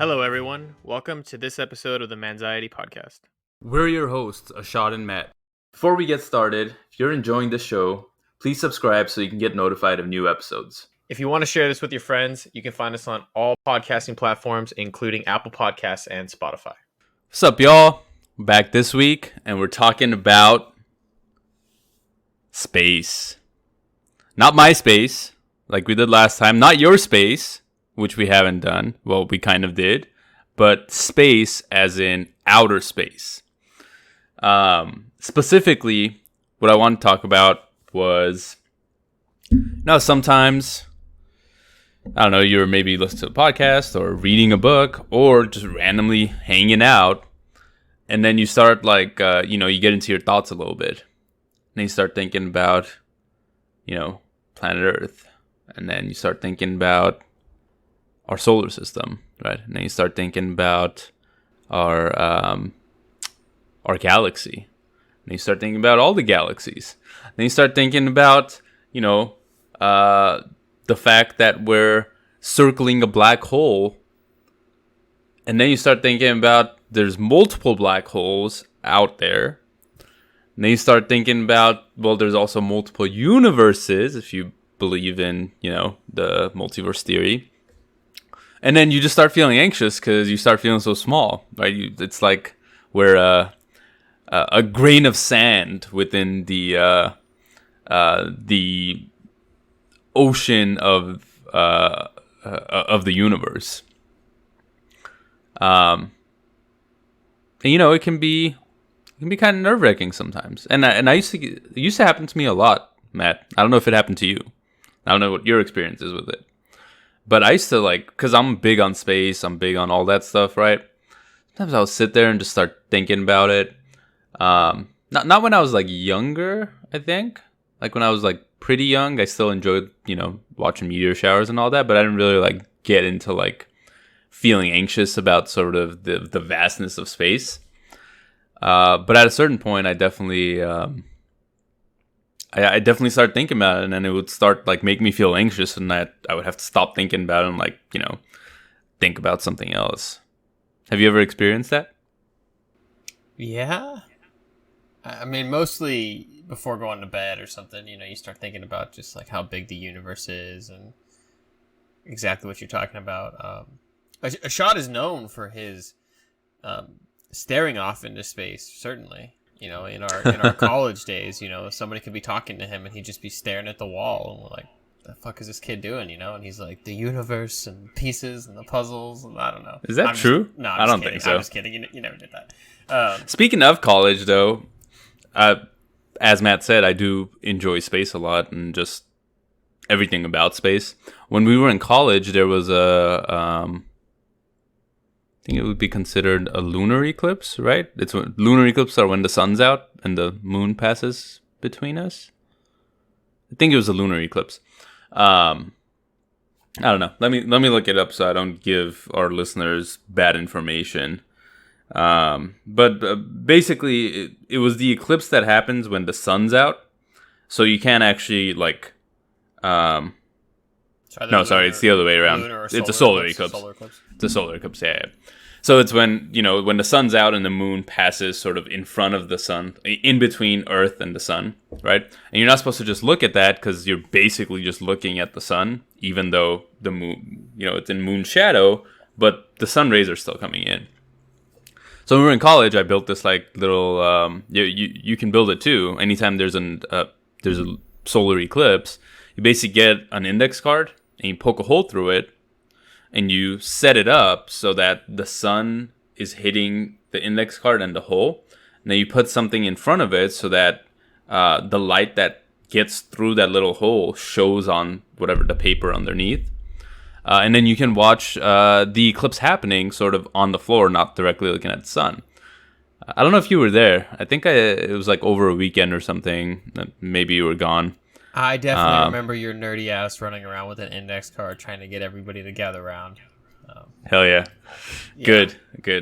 Hello, everyone. Welcome to this episode of the Manxiety Podcast. We're your hosts, Ashad and Matt. Before we get started, if you're enjoying this show, please subscribe so you can get notified of new episodes. If you want to share this with your friends, you can find us on all podcasting platforms, including Apple Podcasts and Spotify. What's up, y'all? We're back this week, and we're talking about space. Not my space, like we did last time. Not your space, which we haven't done. Well, we kind of did. But space as in outer space. Specifically, what I want to talk about was, sometimes, I don't know, you're maybe listening to a podcast or reading a book or just randomly hanging out. And then you start you get into your thoughts a little bit. And then you start thinking about, planet Earth. And then you start thinking about our solar system, right? And then you start thinking about our galaxy. And you start thinking about all the galaxies. Then you start thinking about, the fact that we're circling a black hole. And then you start thinking about there's multiple black holes out there. And then you start thinking about, there's also multiple universes, if you believe in, the multiverse theory. And then you just start feeling anxious because you start feeling so small, right? It's like we're a grain of sand within the ocean of the universe. And it can be kind of nerve-wracking sometimes. And it used to happen to me a lot, Matt. I don't know if it happened to you. I don't know what your experience is with it. But I used to because I'm big on space, I'm big on all that stuff, right? Sometimes I'll sit there and just start thinking about it. Not when I was younger, I think. Like when I was pretty young, I still enjoyed, watching meteor showers and all that, but I didn't really get into feeling anxious about sort of the vastness of space. But at a certain point, I definitely I definitely started thinking about it, and then it would start make me feel anxious, and I would have to stop thinking about it and think about something else. Have you ever experienced that? Yeah. I mean, mostly before going to bed or something, you start thinking about just how big the universe is and exactly what you're talking about. Ashad is known for his staring off into space, certainly. In our college days, somebody could be talking to him and he'd just be staring at the wall, and we're like, the fuck is this kid doing, And he's like, the universe and pieces and the puzzles, and I don't know. Is that true? I don't think so. I'm just kidding. You never did that. Speaking of college, though, as Matt said, I do enjoy space a lot and just everything about space. When we were in college, there was I think it would be considered a lunar eclipse, right? Lunar eclipses are when the sun's out and the moon passes between us. I think it was a lunar eclipse. I don't know. Let me look it up so I don't give our listeners bad information. But basically, it was the eclipse that happens when the sun's out, so you can't actually it's the other way around. It's a solar eclipse. It's a solar eclipse. Yeah. So it's when the sun's out and the moon passes sort of in front of the sun, in between Earth and the sun, right? And you're not supposed to just look at that because you're basically just looking at the sun, even though the moon, it's in moon shadow, but the sun rays are still coming in. So when we were in college, I built this little. You can build it too. Anytime there's a solar eclipse, you basically get an index card and you poke a hole through it, and you set it up so that the sun is hitting the index card and the hole. And then you put something in front of it so that the light that gets through that little hole shows on whatever the paper underneath. And then you can watch the eclipse happening sort of on the floor, not directly looking at the sun. I don't know if you were there. I think it was over a weekend or something. Maybe you were gone. I definitely remember your nerdy ass running around with an index card trying to get everybody to gather around. Hell yeah. Good.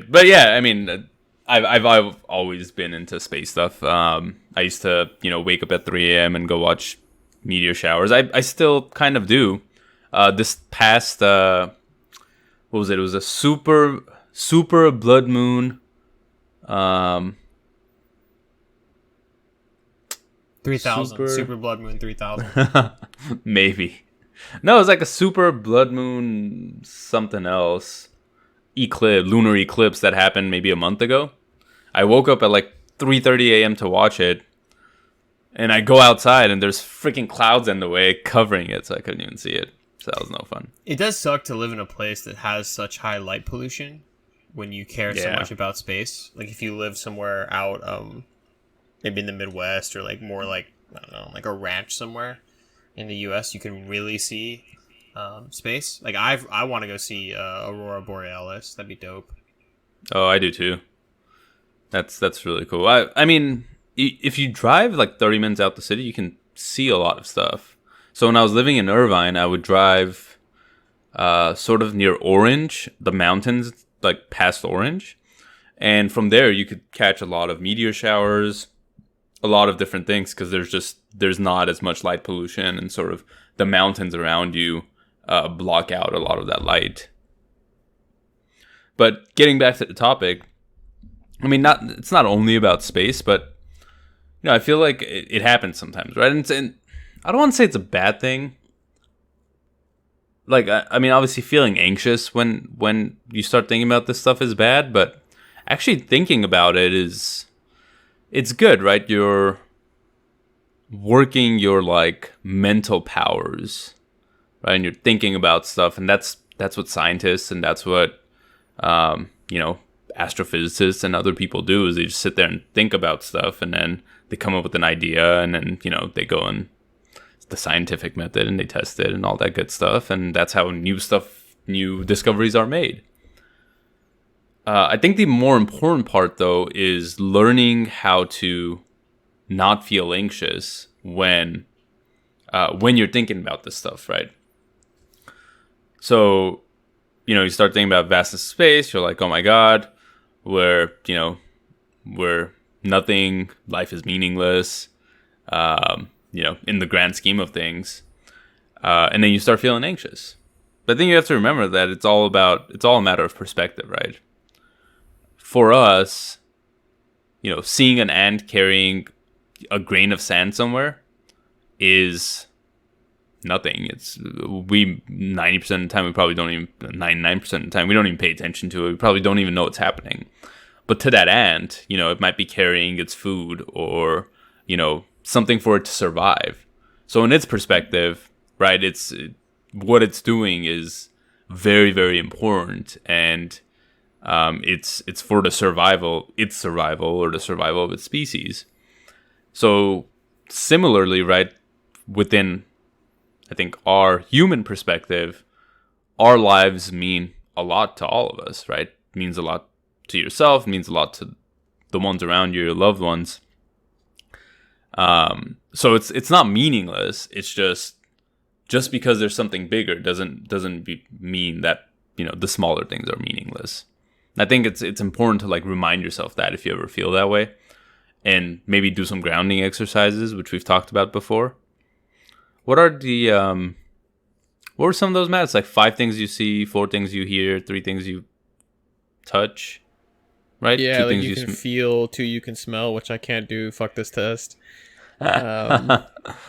But yeah, I mean, I've always been into space stuff. I used to, wake up at 3 a.m. and go watch meteor showers. I still kind of do. This past what was it? It was a super blood moon. 3000 super blood moon 3000. Maybe. No, it was like a super blood moon something else lunar eclipse that happened maybe a month ago. I woke up at like 3:30 a.m. to watch it, and I go outside and there's freaking clouds in the way covering it, so I couldn't even see it. So that was no fun. It does suck to live in a place that has such high light pollution when you care so much about space. Like if you live somewhere out, maybe in the Midwest or like more like, I don't know, like a ranch somewhere in the U.S., you can really see space. Like I want to go see Aurora Borealis. That'd be dope. Oh, I do too. That's really cool. I mean, if you drive like 30 minutes out the city, you can see a lot of stuff. So when I was living in Irvine, I would drive sort of near Orange, the mountains, like past Orange. And from there, you could catch a lot of meteor showers, a lot of different things, because there's not as much light pollution, and sort of the mountains around you block out a lot of that light. But getting back to the topic, I mean, it's not only about space, but I feel like it happens sometimes, right? And I don't want to say it's a bad thing. Like, I mean, obviously feeling anxious when you start thinking about this stuff is bad, but actually thinking about it's good, right? You're working your like mental powers, right? And you're thinking about stuff, and that's what scientists and that's what astrophysicists and other people do, is they just sit there and think about stuff, and then they come up with an idea, and then they go and the scientific method and they test it and all that good stuff, and that's how new discoveries are made. I think the more important part, though, is learning how to not feel anxious when you're thinking about this stuff, right? So, you start thinking about vastness of space. You're like, oh my God, we're nothing. Life is meaningless. In the grand scheme of things, and then you start feeling anxious. But I think you have to remember that it's all a matter of perspective, right? For us, seeing an ant carrying a grain of sand somewhere is nothing. 90% of the time we probably don't even 99% of the time we don't even pay attention to it. We probably don't even know what's happening. But to that ant, it might be carrying its food or something for it to survive. So in its perspective, right, what it's doing is very, very important, and it's for its survival or the survival of its species. So similarly, right, within, I think, our human perspective, our lives mean a lot to all of us, right? It means a lot to yourself, means a lot to the ones around you, your loved ones. So it's not meaningless. It's just because there's something bigger doesn't mean that the smaller things are meaningless. I think it's important to like remind yourself that if you ever feel that way, and maybe do some grounding exercises, which we've talked about before. What were some of those, Matt? It's like 5 things you see, 4 things you hear, 3 things you touch, right? Yeah, 2 things you can feel, 2 you can smell, which I can't do. Fuck this test.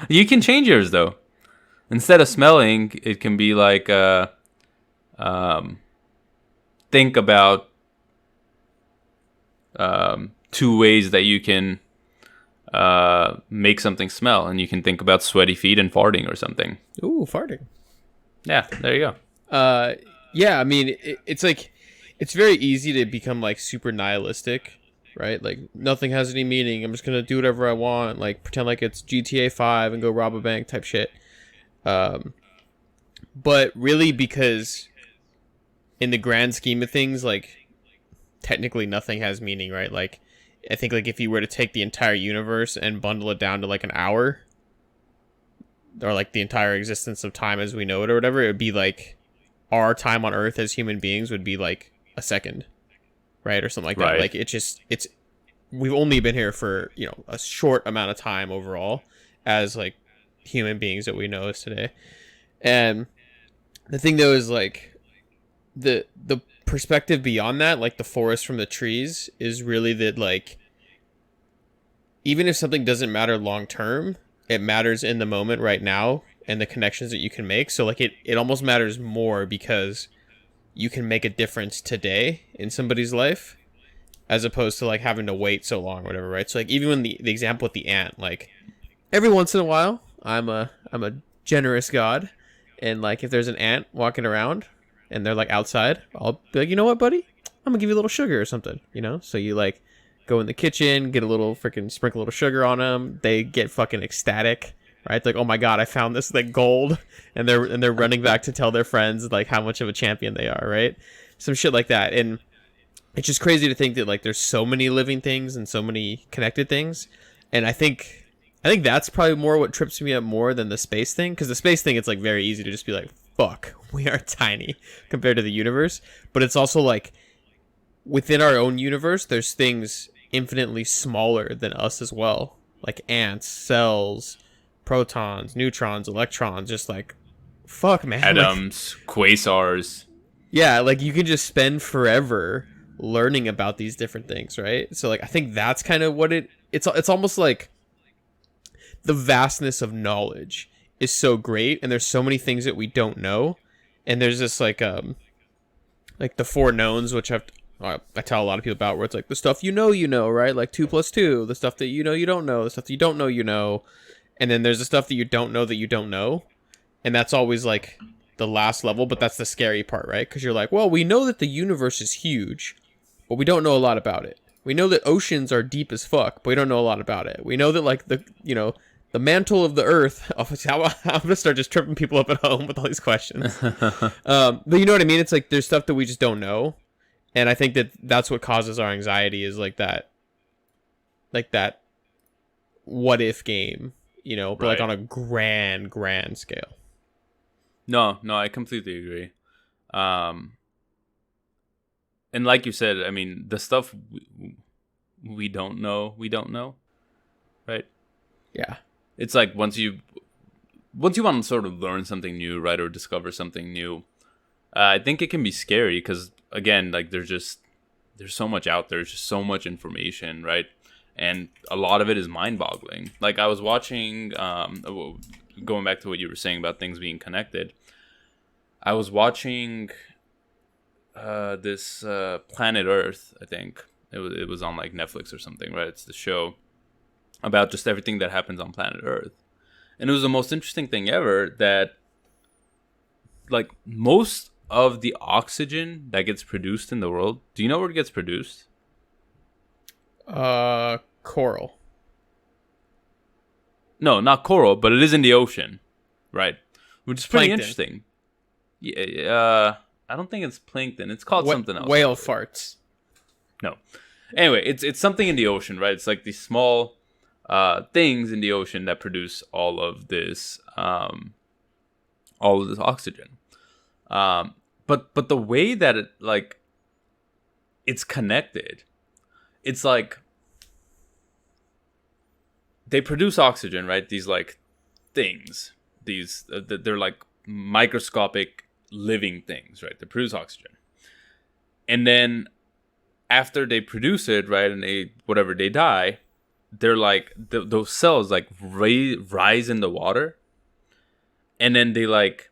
You can change yours though. Instead of smelling, it can be like think about 2 ways that you can make something smell, and you can think about sweaty feet and farting or something. Ooh, farting. Yeah, there you go. Yeah, I mean, it's like, it's very easy to become like super nihilistic, right? Like nothing has any meaning. I'm just gonna do whatever I want, like pretend like it's GTA 5 and go rob a bank type shit. But really, because in the grand scheme of things, like technically nothing has meaning, right? Like I think like if you were to take the entire universe and bundle it down to like an hour, or like the entire existence of time as we know it or whatever, it would be like our time on Earth as human beings would be like a second, right? Or something like that. Right. Like it's we've only been here for, a short amount of time overall as like human beings that we know as today. And the thing though is like, the perspective beyond that, like the forest from the trees, is really that like even if something doesn't matter long term, it matters in the moment right now and the connections that you can make. So like it almost matters more because you can make a difference today in somebody's life as opposed to like having to wait so long or whatever, right? So like even when the example with the ant, like every once in a while, I'm a generous god, and like if there's an ant walking around and they're like outside, I'll be like, you know what, buddy, I'm gonna give you a little sugar or something, you know. So you like go in the kitchen, get a little freaking sprinkle a little sugar on them. They get fucking ecstatic, right? Like, oh my god, I found this like gold, and they're running back to tell their friends like how much of a champion they are, right? Some shit like that, and it's just crazy to think that like there's so many living things and so many connected things, and I think that's probably more what trips me up more than the space thing, because the space thing, it's like very easy to just be like, fuck, we are tiny compared to the universe, but it's also like within our own universe there's things infinitely smaller than us as well, like ants, cells, protons, neutrons, electrons, just like fuck, man. Atoms, Like, quasars. yeah, like you can just spend forever learning about these different things, right? So like I think that's kind of what it's almost like the vastness of knowledge is so great, and there's so many things that we don't know, and there's this like the four knowns, which I tell a lot of people about, where it's like the stuff you know, right? Like 2 + 2, the stuff that you don't know, the stuff that you don't know, and then there's the stuff that you don't know that you don't know, and that's always like the last level, but that's the scary part, right? Because you're like, well, we know that the universe is huge, but we don't know a lot about it. We know that oceans are deep as fuck, but we don't know a lot about it. We know that like the mantle of the earth. I'm gonna start just tripping people up at home with all these questions. But you know what I mean? It's like there's stuff that we just don't know, and I think that that's what causes our anxiety, is like that what if game, but like Right. on a grand scale. No, I completely agree. Um, and like you said, I mean, the stuff we don't know, right? Yeah. It's like once you want to sort of learn something new, right, or discover something new, I think it can be scary because again, like there's so much out there, there's just so much information, right, and a lot of it is mind-boggling. Like I was watching, going back to what you were saying about things being connected, I was watching this Planet Earth. I think it was on like Netflix or something, right? It's the show about just everything that happens on planet Earth. And it was the most interesting thing ever that like most of the oxygen that gets produced in the world, do you know where it gets produced? Coral. No, not coral, but it is in the ocean, right? Which is pretty Plankton. interesting. Yeah, I don't think it's plankton. It's called something else. Whale farts. No. Anyway, it's something in the ocean, right? It's like these small things in the ocean that produce all of this oxygen. But the way that it like it's connected, it's like they produce oxygen, right? These like things, they're like microscopic living things, right? They produce oxygen, and then after they produce it, right, and they die, they're like those cells like rise in the water, and then they like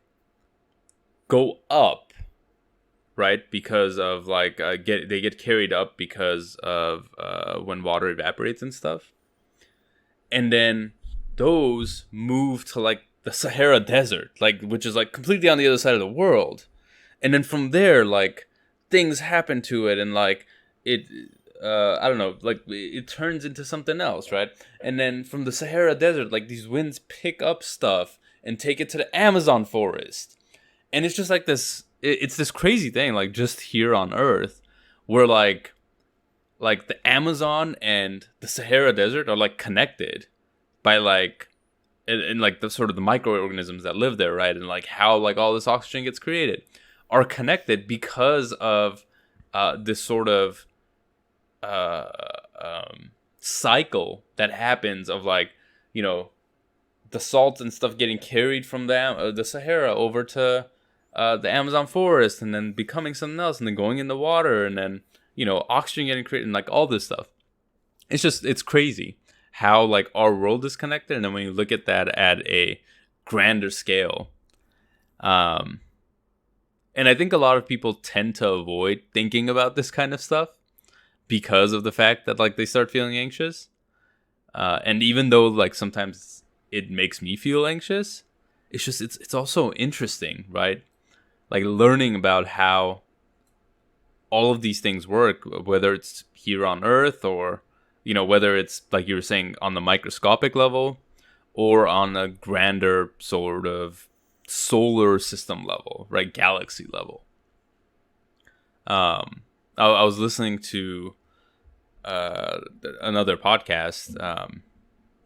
go up, right, because of like they get carried up because of when water evaporates and stuff, and then those move to like the Sahara Desert, like which is like completely on the other side of the world, and then from there like things happen to it, and like it I don't know, like it turns into something else, right? And then from the Sahara Desert, like these winds pick up stuff and take it to the Amazon forest, and it's just like this. It's this crazy thing, like just here on Earth, where like the Amazon and the Sahara Desert are like connected by like and like the sort of the microorganisms that live there, right? And like how like all this oxygen gets created are connected because of this sort of cycle that happens of like, the salts and stuff getting carried from the Sahara over to the Amazon forest, and then becoming something else, and then going in the water, and then, you know, oxygen getting created, and like all this stuff. It's crazy how like our world is connected, and then when you look at that at a grander scale, and I think a lot of people tend to avoid thinking about this kind of stuff because of the fact that like they start feeling anxious, and even though like sometimes it makes me feel anxious, it's also interesting, right? Like learning about how all of these things work, whether it's here on Earth, or, you know, whether it's like you were saying on the microscopic level or on a grander sort of solar system level, right? Galaxy level. I was listening to another podcast.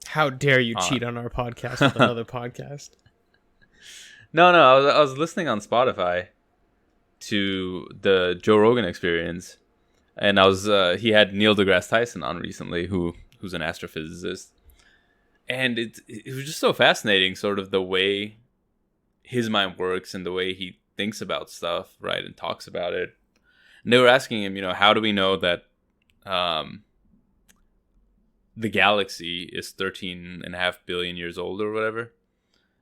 How dare you cheat on our podcast with another podcast? No, I was listening on Spotify to the Joe Rogan Experience, and he had Neil deGrasse Tyson on recently, who's an astrophysicist, and it was just so fascinating, sort of the way his mind works and the way he thinks about stuff, right, and talks about it. And they were asking him, you know, how do we know that the galaxy is 13.5 billion years old or whatever,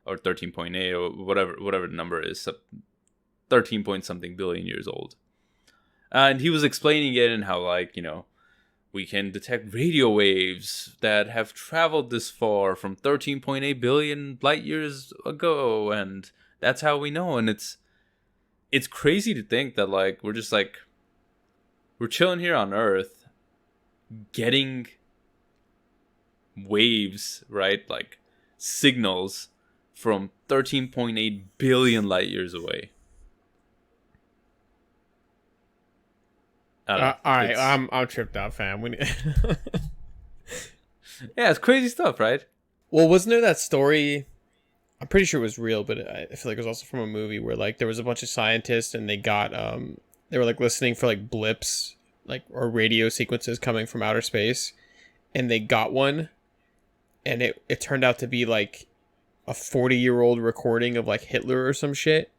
or 13.8 or whatever the number is, 13 point something billion years old. And he was explaining it and how, like, you know, we can detect radio waves that have traveled this far from 13.8 billion light years ago, and that's how we know. And it's crazy to think that like we're chilling here on Earth getting waves, right? Like signals from 13.8 billion light years away. All right, I'm tripped out, fam. Yeah, it's crazy stuff, right? Well, wasn't there that story? I'm pretty sure it was real, but I feel like it was also from a movie where like there was a bunch of scientists and they got they were like listening for like blips, like, or radio sequences coming from outer space, and they got one, and it turned out to be like a 40-year-old recording of like Hitler or some shit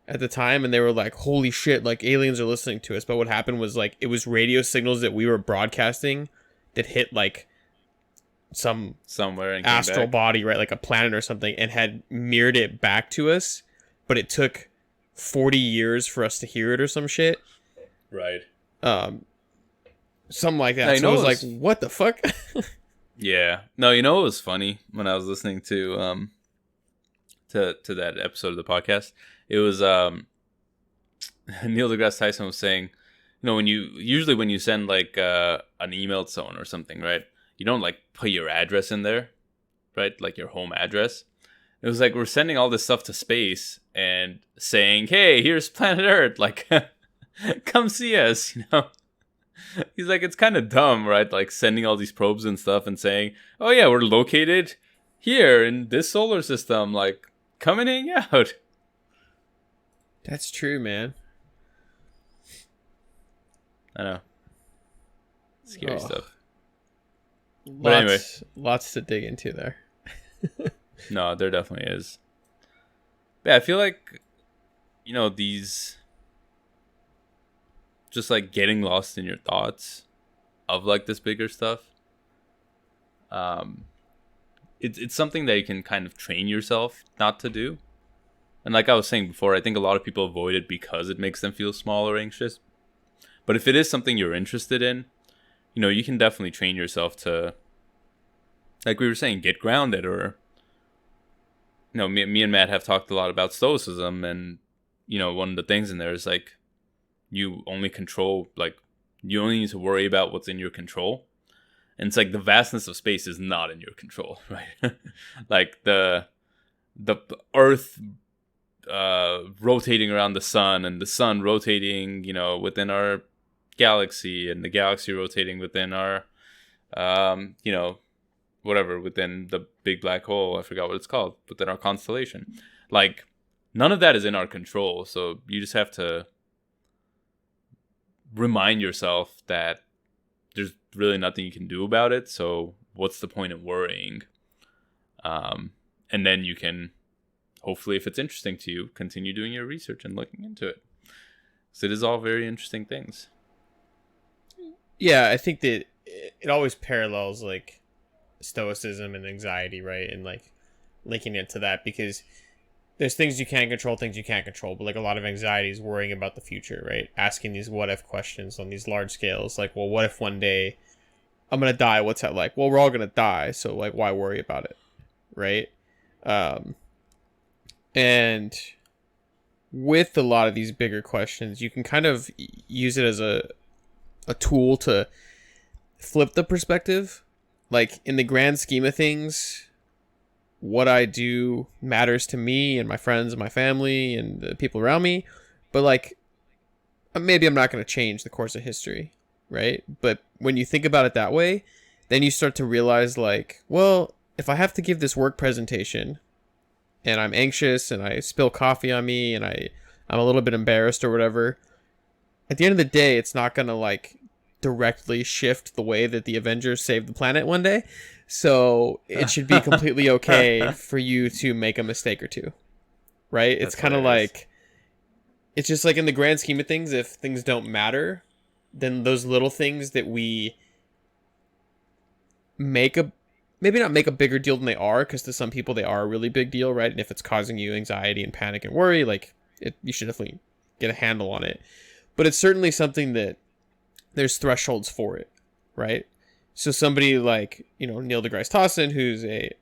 at the time, and they were like, holy shit, like aliens are listening to us. But what happened was like it was radio signals that we were broadcasting that hit like somewhere in astral body, right, like a planet or something, and had mirrored it back to us, but it took 40 years for us to hear it or some shit, right? Something like that. So I was like, what the fuck? Yeah. No, you know, it was funny when I was listening to that episode of the podcast. It was Neil deGrasse Tyson was saying, you know, when you send like an email to someone or something, right? You don't like put your address in there, right? Like your home address. It was like we're sending all this stuff to space and saying, "Hey, here's planet Earth. Like, come see us." You know. He's like, it's kind of dumb, right? Like sending all these probes and stuff and saying, "Oh yeah, we're located here in this solar system. Like, come and hang out." That's true, man. I know. Scary stuff. But anyway, lots to dig into there. No, there definitely is. But yeah, I feel like, you know, these just like getting lost in your thoughts of like this bigger stuff. It's something that you can kind of train yourself not to do. And like I was saying before, I think a lot of people avoid it because it makes them feel small or anxious. But if it is something you're interested in, you know, you can definitely train yourself to, like we were saying, get grounded. Or, you know, me and Matt have talked a lot about stoicism, and, you know, one of the things in there is like you only need to worry about what's in your control. And it's like the vastness of space is not in your control, right? Like the Earth rotating around the sun, and the sun rotating, you know, within our galaxy, and the galaxy rotating within our you know, whatever, within the big black hole, I forgot what it's called, within our constellation. Like, none of that is in our control. So you just have to remind yourself that there's really nothing you can do about it. So what's the point of worrying? And then you can hopefully, if it's interesting to you, continue doing your research and looking into it. So it is all very interesting things. Yeah, I think that it always parallels like stoicism and anxiety, right? And like linking it to that, because there's things you can control, things you can't control, but like a lot of anxiety is worrying about the future, right? Asking these what if questions on these large scales, like, well, what if one day I'm gonna die? What's that like? Well, we're all gonna die, so like, why worry about it, right? And with a lot of these bigger questions, you can kind of use it as a tool to flip the perspective. Like, in the grand scheme of things, what I do matters to me and my friends and my family and the people around me. But like, maybe I'm not going to change the course of history, right? But when you think about it that way, then you start to realize like, well, if I have to give this work presentation and I'm anxious and I spill coffee on me and I'm a little bit embarrassed or whatever, at the end of the day, it's not going to like directly shift the way that the Avengers saved the planet one day. So it should be completely okay for you to make a mistake or two, right? It's kind of like, it's just like in the grand scheme of things, if things don't matter, then those little things that we maybe not make a bigger deal than they are, because to some people they are a really big deal, right? And if it's causing you anxiety and panic and worry, like you should definitely get a handle on it. But it's certainly something that there's thresholds for it, right? So somebody like, Neil deGrasse Tyson, who's a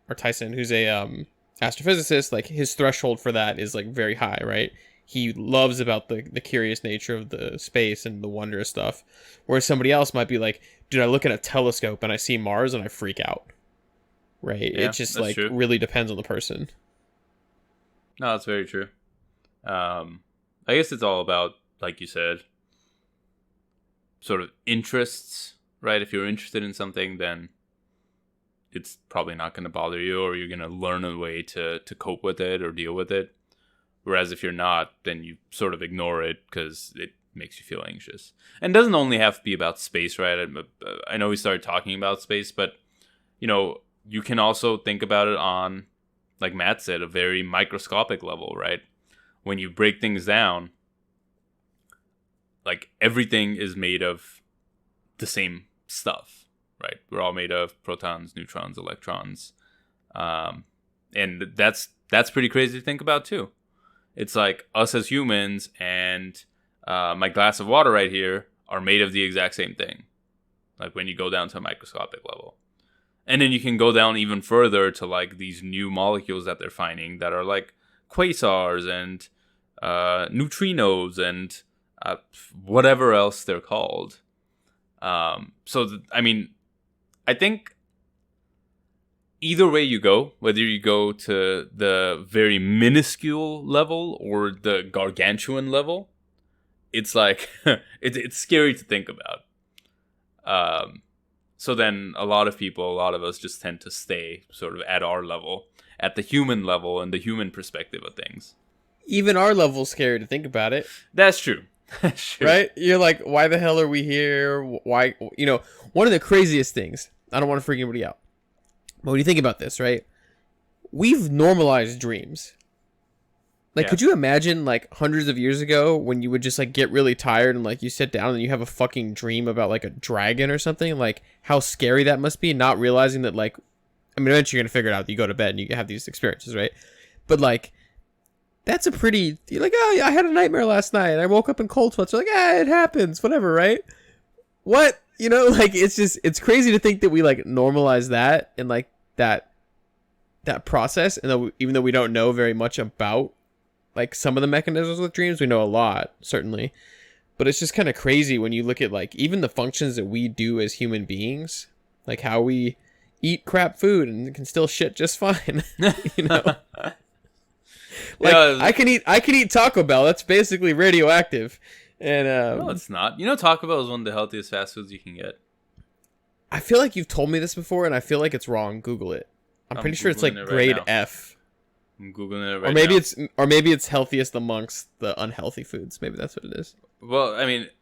astrophysicist, like his threshold for that is like very high, right? He loves about the curious nature of the space and the wondrous stuff. Whereas somebody else might be like, dude, I look at a telescope and I see Mars and I freak out, right? Yeah, it just like true. Really depends on the person. No, that's very true. I guess it's all about, like you said, sort of interests, right? If you're interested in something, then it's probably not going to bother you, or you're going to learn a way to cope with it or deal with it. Whereas if you're not, then you sort of ignore it because it makes you feel anxious. And it doesn't only have to be about space, right? I know we started talking about space, but, you can also think about it on, like Matt said, a very microscopic level, right? When you break things down, like everything is made of the same stuff, right? We're all made of protons, neutrons, electrons. And that's pretty crazy to think about too. It's like us as humans and my glass of water right here are made of the exact same thing. Like when you go down to a microscopic level. And then you can go down even further to like these new molecules that they're finding that are like quasars and neutrinos and whatever else they're called. I think either way you go, whether you go to the very minuscule level or the gargantuan level, it's like it's scary to think about. So then a lot of us just tend to stay sort of at our level, at the human level and the human perspective of things. Even our level's scary to think about it. That's true. Right? You're like, why the hell are we here? Why, one of the craziest things, I don't want to freak anybody out, but when you think about this, right? We've normalized dreams. Like, Could you imagine like hundreds of years ago when you would just like get really tired and like you sit down and you have a fucking dream about like a dragon or something? Like how scary that must be, not realizing that like, eventually you're going to figure it out. You go to bed and you have these experiences, right? But like, that's a pretty, you're like, oh yeah, I had a nightmare last night. I woke up in cold sweats. You're like, it happens, whatever, right? What? Like it's crazy to think that we like normalize that and like that process. And even though we don't know very much about like some of the mechanisms with dreams, we know a lot, certainly. But it's just kind of crazy when you look at like even the functions that we do as human beings, like how we eat crap food and can still shit just fine, Like I can eat Taco Bell. That's basically radioactive. And no, it's not. Taco Bell is one of the healthiest fast foods you can get. I feel like you've told me this before, and I feel like it's wrong. Google it. I'm pretty sure it's like grade F. I'm Googling it right now. Or maybe it's healthiest amongst the unhealthy foods. Maybe that's what it is. Well,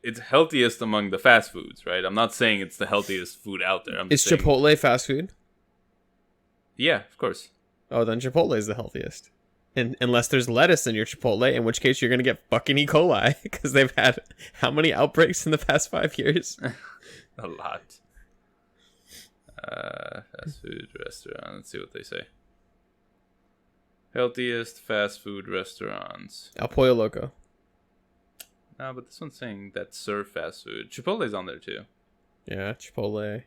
it's healthiest among the fast foods, right? I'm not saying it's the healthiest food out there. Is Chipotle fast food? Yeah, of course. Oh, then Chipotle is the healthiest. unless there's lettuce in your Chipotle, in which case you're gonna get fucking E. coli because they've had how many outbreaks in the past 5 years? A lot. Fast food restaurant. Let's see what they say. Healthiest fast food restaurants. El Pollo Loco. No, but this one's saying that serve fast food. Chipotle's on there too. Yeah, Chipotle.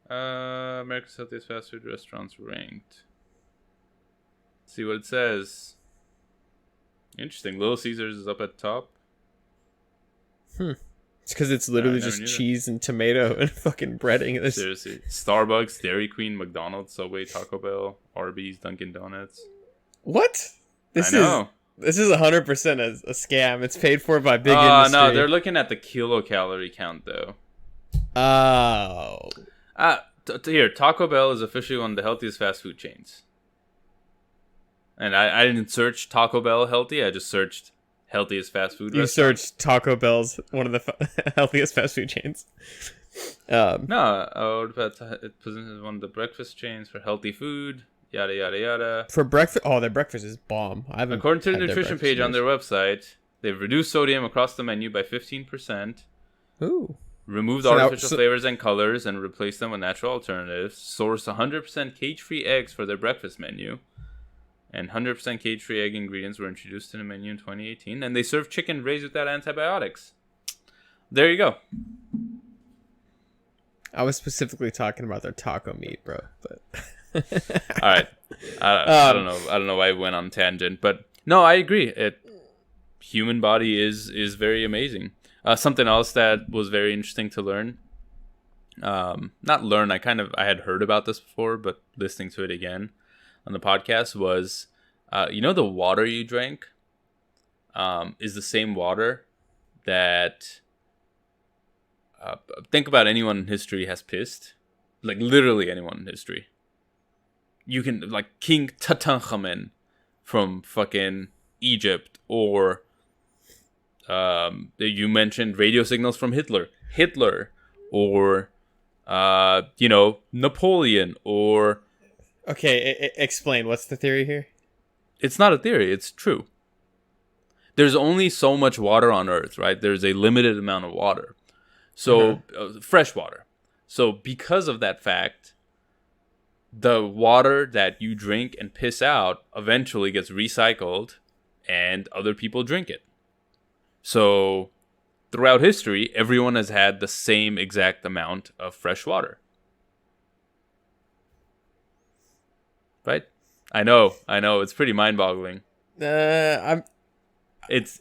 America's healthiest fast food restaurants ranked. Let's see what it says. Interesting. Little Caesars is up at top. It's because it's literally just cheese and tomato and fucking breading. Seriously. Starbucks, Dairy Queen, McDonald's, Subway, Taco Bell, Arby's, Dunkin' Donuts. What? I know. This is 100% a scam. It's paid for by big industry. No, they're looking at the kilocalorie count, though. Oh. Here, Taco Bell is officially one of the healthiest fast food chains. And I didn't search Taco Bell healthy. I just searched healthiest fast food restaurant. Searched Taco Bell's one of the healthiest fast food chains. It positions one of the breakfast chains for healthy food. Yada yada yada. For breakfast, their breakfast is bomb. According to the nutrition page on their website, they've reduced sodium across the menu by 15%. Ooh. Removed artificial flavors and colors and replaced them with natural alternatives. Sourced 100% cage-free eggs for their breakfast menu. And 100% cage-free egg ingredients were introduced to the menu in 2018. And they serve chicken raised without antibiotics. There you go. I was specifically talking about their taco meat, bro. But all right. I don't know. I don't know why I went on tangent, but no, I agree. Human body is very amazing. Something else that was very interesting to learn. Not learn. I had heard about this before, but listening to it again on the podcast was, the water you drank is the same water that think about anyone in history has pissed. Like literally anyone in history. You can, like King Tutankhamun from fucking Egypt, or you mentioned radio signals from Hitler, or Napoleon, or okay, explain what's the theory here. It's not a theory, it's true. There's only so much water on Earth, right? There's a limited amount of water, so fresh water. So because of that fact, the water that you drink and piss out eventually gets recycled and other people drink it. So throughout history, everyone has had the same exact amount of fresh water. Right? I know. It's pretty mind-boggling. Okay, it's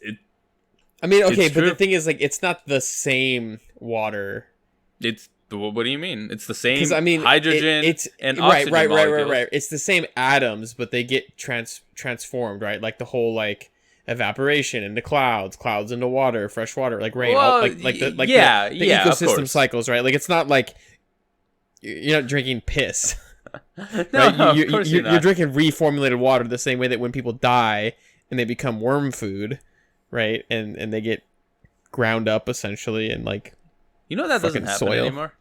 but the thing is, like, it's not the same water. What do you mean? It's the same hydrogen and oxygen molecules. Right. It's the same atoms, but they get transformed, right? Like the whole, like, evaporation into clouds into water, fresh water, like rain. Well, the ecosystem cycles, right? Like, it's not like you're not drinking piss. No, you're drinking reformulated water the same way that when people die and they become worm food, right? And they get ground up essentially and like that doesn't happen anymore.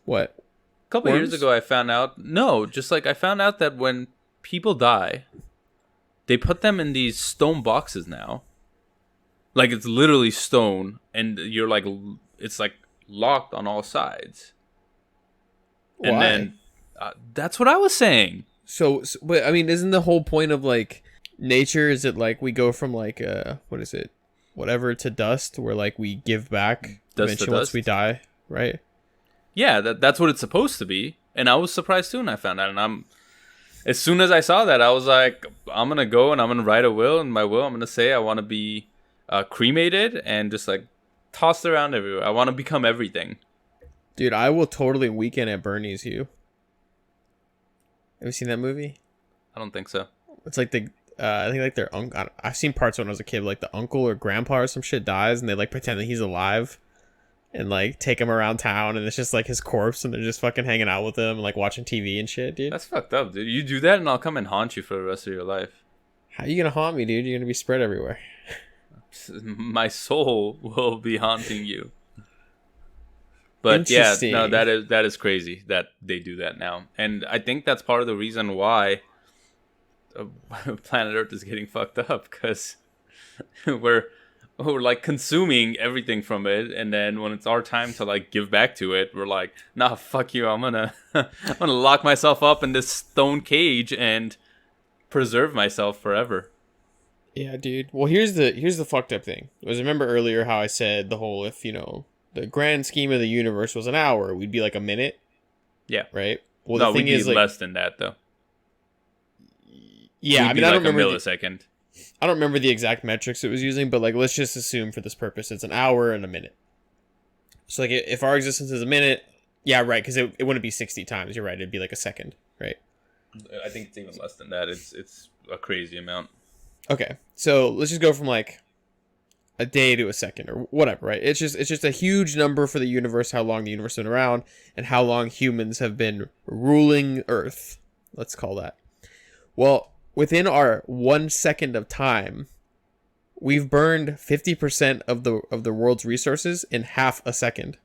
What? A couple years ago I found out that when people die, they put them in these stone boxes now. Like it's literally stone and you're like it's like locked on all sides. Why? And then that's what I was saying. So, but I mean, isn't the whole point of like nature? Is it like we go from like whatever to dust, where like we give back eventually once we die, right? Yeah, that's what it's supposed to be. And I was surprised too when I found out. And as soon as I saw that, I was like, I'm gonna go and I'm gonna write a will. And my will, I'm gonna say I want to be cremated and just like tossed around everywhere. I want to become everything. Dude, I will totally Weekend at Bernie's you. Have you seen that movie? I don't think so. It's like I think like their uncle. I've seen parts when I was a kid. Like the uncle or grandpa or some shit dies, and they like pretend that he's alive, and like take him around town, and it's just like his corpse, and they're just fucking hanging out with him and like watching TV and shit, dude. That's fucked up, dude. You do that, and I'll come and haunt you for the rest of your life. How you gonna haunt me, dude? You're gonna be spread everywhere. My soul will be haunting you. But yeah, no, that is crazy that they do that now. And I think that's part of the reason why planet Earth is getting fucked up because we're like consuming everything from it, and then when it's our time to like give back to it, we're like, nah, fuck you, I'm gonna lock myself up in this stone cage and preserve myself forever. Yeah, dude. Well, here's the fucked up thing. Was remember earlier how I said the whole, if the grand scheme of the universe was an hour, we'd be like a minute. Yeah. Right. Well, no, the thing we'd be is, like, less than that though. Yeah, we'd I mean, be I like don't remember a millisecond. I don't remember the exact metrics it was using, but like, let's just assume for this purpose, it's an hour and a minute. So like, if our existence is a minute, yeah, right, because it wouldn't be 60 times. You're right. It'd be like a second, right? I think it's even less than that. It's a crazy amount. Okay, so let's just go from like a day to a second or whatever, right? It's just a huge number for the universe, how long the universe has been around, and how long humans have been ruling Earth. Let's call that. Well, within our 1 second of time, we've burned 50% of the world's resources in half a second.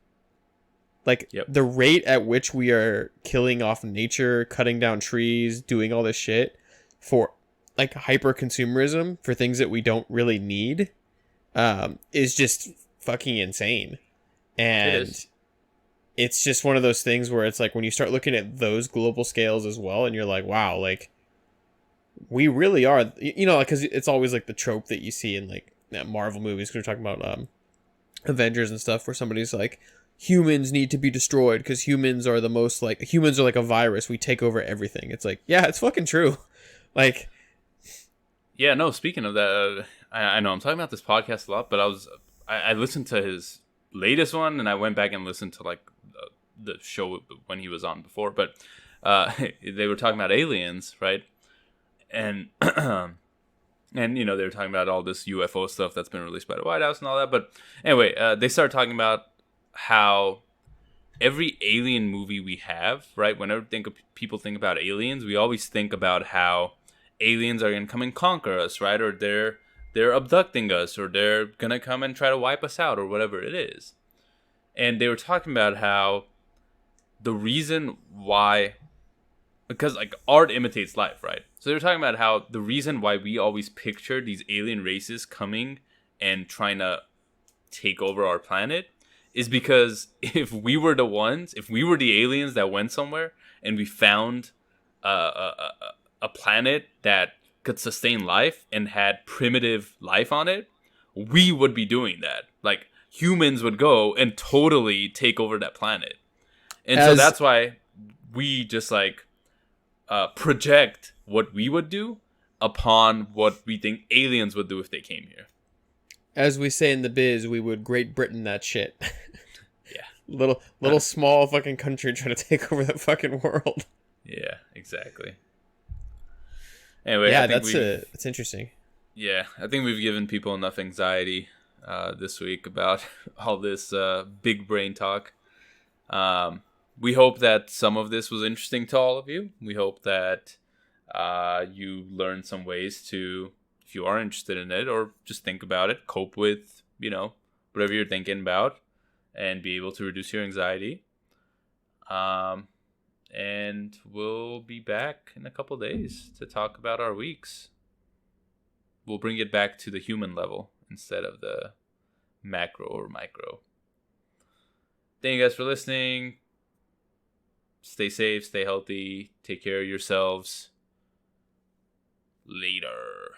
Like, yep. The rate at which we are killing off nature, cutting down trees, doing all this shit for like hyper consumerism for things that we don't really need, is just fucking insane. And it's just one of those things where it's like when you start looking at those global scales as well, and you're like, wow, like we really are, because it's always like the trope that you see in like Marvel movies, because we're talking about Avengers and stuff, where somebody's like, humans need to be destroyed because humans are like a virus. We take over everything. It's like, yeah, it's fucking true. Like, yeah, no, speaking of that, I know I'm talking about this podcast a lot, but I listened to his latest one, and I went back and listened to like the show when he was on before, but they were talking about aliens, right? And and they were talking about all this UFO stuff that's been released by the White House and all that. But anyway, they started talking about how every alien movie we have, right? Whenever people think about aliens, we always think about how aliens are gonna come and conquer us, right? Or they're abducting us, or they're gonna come and try to wipe us out, or whatever it is. And they were talking about how the reason why, because like art imitates life, right? So they were talking about how the reason why we always picture these alien races coming and trying to take over our planet is because if we were the aliens that went somewhere and we found a planet that could sustain life and had primitive life on it, we would be doing that. Like, humans would go and totally take over that planet. And so that's why we just like project what we would do upon what we think aliens would do if they came here. As we say in the biz, we would Great Britain that shit. Yeah. Little small fucking country trying to take over the fucking world. Yeah, exactly. Anyway, yeah, that's interesting. Yeah, I think we've given people enough anxiety this week about all this big brain talk. We hope that some of this was interesting to all of you. We hope that you learned some ways to, if you are interested in it, or just think about it, cope with, whatever you're thinking about, and be able to reduce your anxiety. And we'll be back in a couple days to talk about our weeks. We'll bring it back to the human level instead of the macro or micro. Thank you guys for listening. Stay safe, stay healthy, take care of yourselves. Later.